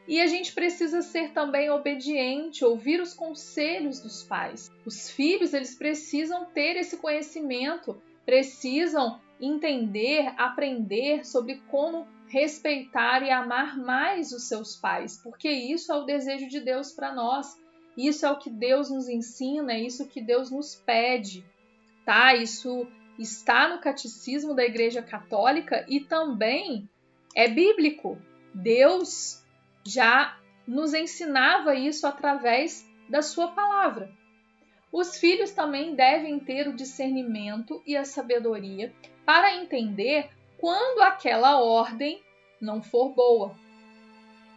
E a gente precisa ser também obediente, ouvir os conselhos dos pais. Os filhos, eles precisam ter esse conhecimento, precisam entender, aprender sobre como respeitar e amar mais os seus pais, porque isso é o desejo de Deus para nós. Isso é o que Deus nos ensina, é isso que Deus nos pede, tá? Isso está no Catecismo da Igreja Católica e também é bíblico. Deus já nos ensinava isso através da sua palavra. Os filhos também devem ter o discernimento e a sabedoria para entender quando aquela ordem não for boa.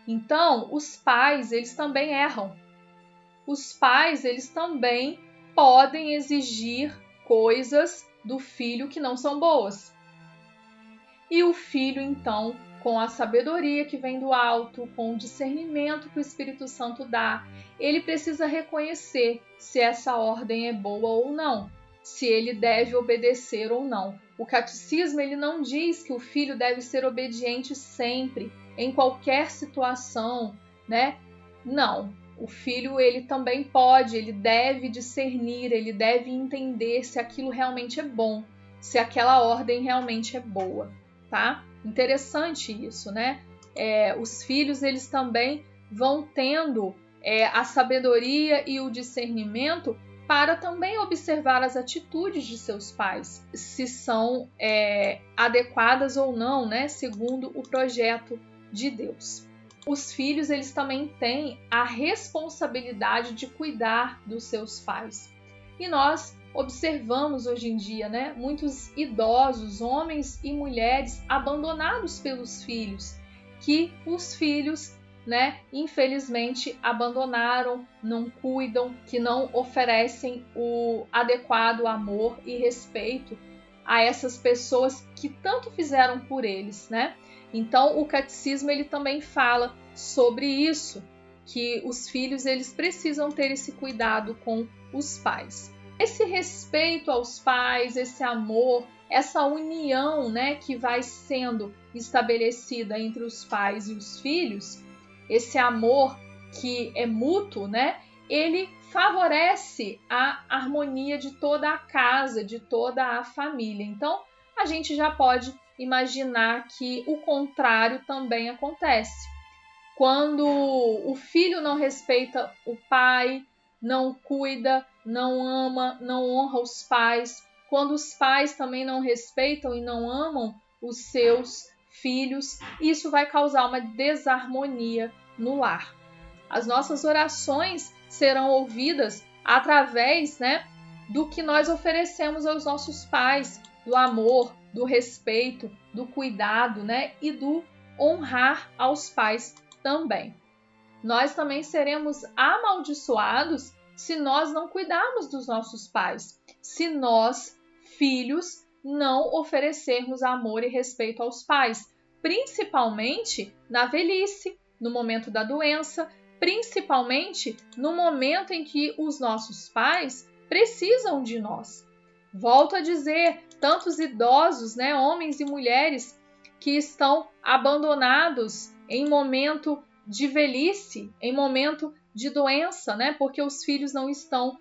Então, os pais, eles também erram. Os pais, eles também podem exigir coisas do filho que não são boas. E o filho, então, com a sabedoria que vem do alto, com o discernimento que o Espírito Santo dá, ele precisa reconhecer se essa ordem é boa ou não, se ele deve obedecer ou não. O catecismo, ele não diz que o filho deve ser obediente sempre, em qualquer situação, né? Não. O filho, ele também pode, ele deve discernir, ele deve entender se aquilo realmente é bom, se aquela ordem realmente é boa, tá? Interessante isso, né? Os filhos, eles também vão tendo a sabedoria e o discernimento para também observar as atitudes de seus pais, se são adequadas ou não, né? Segundo o projeto de Deus. Os filhos, eles também têm a responsabilidade de cuidar dos seus pais. E nós observamos hoje em dia, né, muitos idosos, homens e mulheres abandonados pelos filhos, que os filhos, né, infelizmente abandonaram, não cuidam, que não oferecem o adequado amor e respeito a essas pessoas que tanto fizeram por eles, né? Então, o catecismo, ele também fala sobre isso, que os filhos, eles precisam ter esse cuidado com os pais. Esse respeito aos pais, esse amor, essa união, né, que vai sendo estabelecida entre os pais e os filhos, esse amor que é mútuo, né, ele favorece a harmonia de toda a casa, de toda a família. Então, a gente já pode imaginar que o contrário também acontece. Quando o filho não respeita o pai, não cuida, não ama, não honra os pais, quando os pais também não respeitam e não amam os seus filhos, isso vai causar uma desarmonia no lar. As nossas orações serão ouvidas através, né, do que nós oferecemos aos nossos pais, do amor, do respeito, do cuidado, né, e do honrar aos pais também. Nós também seremos amaldiçoados se nós não cuidarmos dos nossos pais, se nós, filhos, não oferecermos amor e respeito aos pais, principalmente na velhice, no momento da doença, principalmente no momento em que os nossos pais precisam de nós. Volto a dizer, tantos idosos, né, homens e mulheres que estão abandonados em momento de velhice, em momento de doença, né, porque os filhos não estão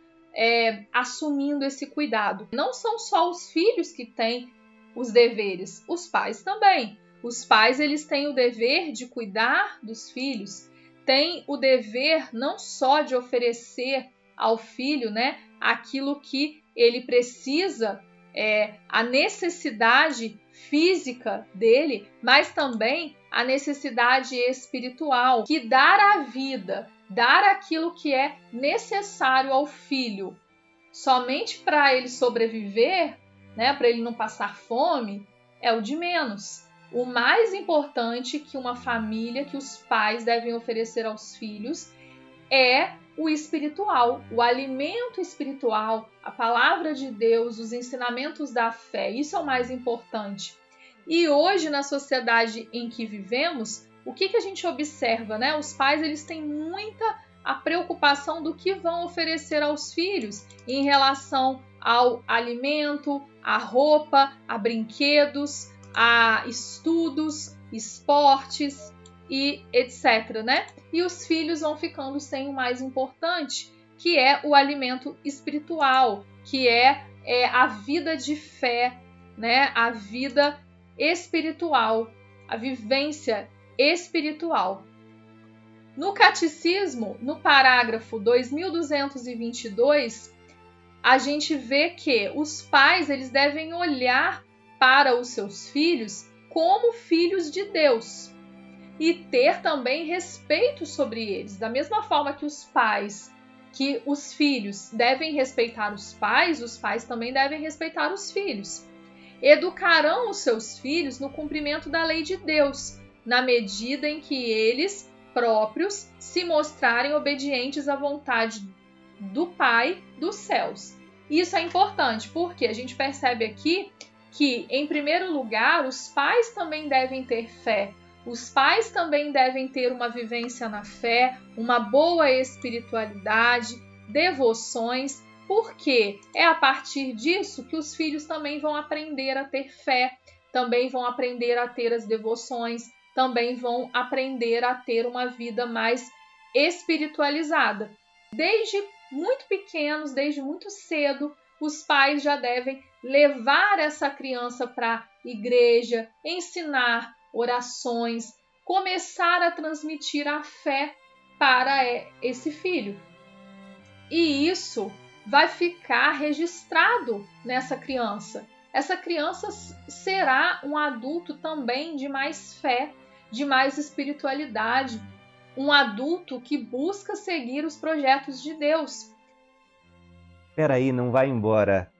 assumindo esse cuidado. Não são só os filhos que têm os deveres, os pais também. Os pais, eles têm o dever de cuidar dos filhos, têm o dever não só de oferecer ao filho, né, aquilo que ele precisa, a necessidade física dele, mas também a necessidade espiritual, que dar a vida, dar aquilo que é necessário ao filho, somente para ele sobreviver, né, para ele não passar fome, é o de menos. O mais importante que uma família, que os pais devem oferecer aos filhos é o espiritual, o alimento espiritual, a palavra de Deus, os ensinamentos da fé. Isso é o mais importante. E hoje, na sociedade em que vivemos, o que a gente observa, né? Os pais, eles têm muita a preocupação do que vão oferecer aos filhos em relação ao alimento, à roupa, a brinquedos, a estudos, esportes. e etc, né? E os filhos vão ficando sem o mais importante, que é o alimento espiritual, que é a vida de fé, né? A vida espiritual, a vivência espiritual. No Catecismo, no parágrafo 2222, a gente vê que os pais eles devem olhar para os seus filhos como filhos de Deus e ter também respeito sobre eles. Da mesma forma que os filhos devem respeitar os pais também devem respeitar os filhos. Educarão os seus filhos no cumprimento da lei de Deus, na medida em que eles próprios se mostrarem obedientes à vontade do Pai dos céus. Isso é importante porque a gente percebe aqui que, em primeiro lugar, os pais também devem ter fé. Os pais também devem ter uma vivência na fé, uma boa espiritualidade, devoções, porque é a partir disso que os filhos também vão aprender a ter fé, também vão aprender a ter as devoções, também vão aprender a ter uma vida mais espiritualizada. Desde muito pequenos, desde muito cedo, os pais já devem levar essa criança para a igreja, ensinar orações, começar a transmitir a fé para esse filho. E isso vai ficar registrado nessa criança. Essa criança será um adulto também de mais fé, de mais espiritualidade, um adulto que busca seguir os projetos de Deus. Espera aí, não vai embora.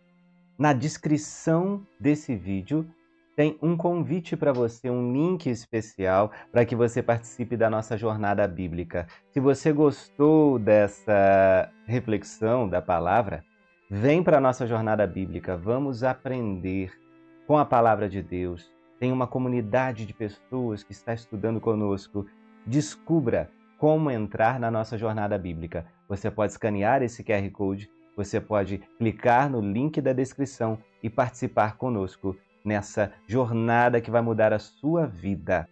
Na descrição desse vídeo tem um convite para você, um link especial para que você participe da nossa jornada bíblica. Se você gostou dessa reflexão da palavra, vem para a nossa jornada bíblica. Vamos aprender com a palavra de Deus. Tem uma comunidade de pessoas que está estudando conosco. Descubra como entrar na nossa jornada bíblica. Você pode escanear esse QR Code, você pode clicar no link da descrição e participar conosco nessa jornada que vai mudar a sua vida.